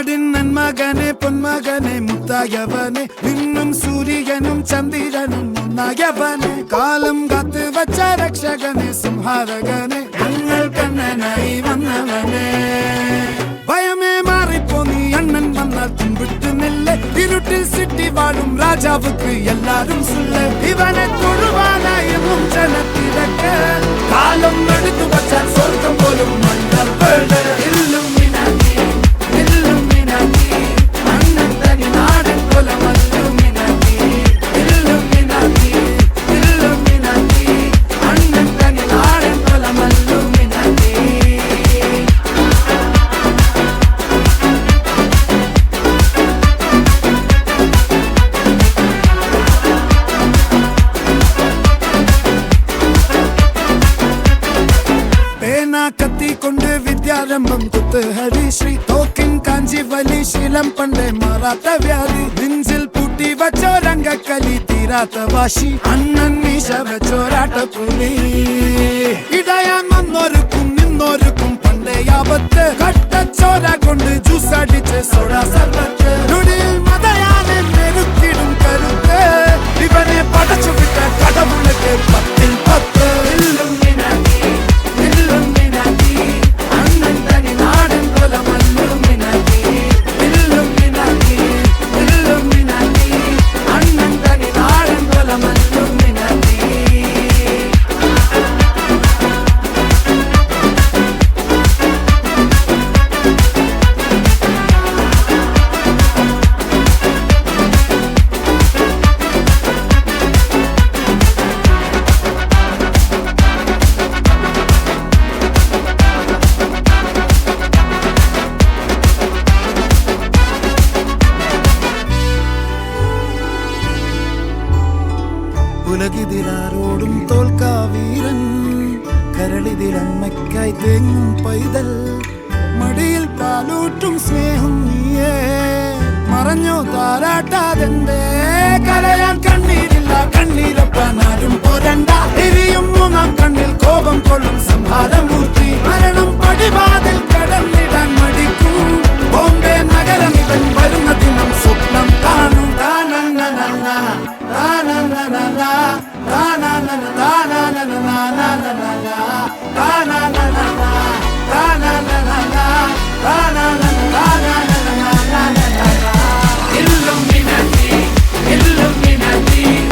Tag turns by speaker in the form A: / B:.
A: നാടിൻ നന്മകനെ പൊന്മകനെ മുത്തായവനെ നിന്നും സൂര്യനും ചന്ദ്രനും ഒന്നായവനെ കാലം കാത്ത് വച്ച രക്ഷകനെ സംഹാരകനെ ഞങ്ങൾ കണ്ണനായി വന്നവനെ ഭയമേ മാറിപ്പോ നീ അണ്ണൻ വന്നാൽ തുമ്പിട്ടുന്നില്ല ഇരുട്ടിൽ സിറ്റി വാഴും രാജാവുക്ക് എല്ലാരും സുല്ല ഇവനെ തൊഴുവാനായും ജനത്തിരക്ക് കാലം എടുത്തു വച്ചാൽ സ്വർഗം പോലും കത്തിക്കൊണ്ട് വിദ്യാരംഭം കുത്ത് ഹരിശ്രീ തോക്കിൻ കാഞ്ചി വലി ശീലം പണ്ടേ മാറാത്ത വ്യാധി നെഞ്ചിൽ പൂട്ടി വച്ചോരംഗക്കലി തീരാത്ത വാശി അണ്ണൻ മീശ വെച്ചോരാട്ട പുലി ഇടയാൻ വന്നോർക്കും നിന്നോർക്കും പണ്ടേ ആപത്ത് കട്ടച്ചോര കൊണ്ട് ജ്യൂസ് അടിച്ച് സോഡ സർബത്ത് നൊടിയിൽ മതയാനെ മെരുക്കിടും കരുത്ത് ഇവനെ പടച്ചു വിട്ട കടവുളക്ക് 10-ൽ 10 ഉലകിതിലാരോടും തോൽക്കാവീരൻ കരളിതിലമ്മയ്ക്കായി തേങ്ങും പൈതൽ മടിയിൽ പാലൂട്ടും സ്നേഹം നീയേ മറഞ്ഞോ താരാട്ടാതെന്റെ കരയാൻ കണ്ണീരില്ല കണ്ണീരൊപ്പാനാരും പോരണ്ട എരിയും മൂന്നാം കണ്ണിൽ കോപം കൊള്ളും സംഹാരമൂർത്തി മരണം പടിവാതിൽ കടന്നിടാൻ മടിക്കും ബോംബെ നഗരം ഇവൻ വരുന്ന ദിനം സ്വപ്നം കാണും താനന്ന താനന്ന താനന്ന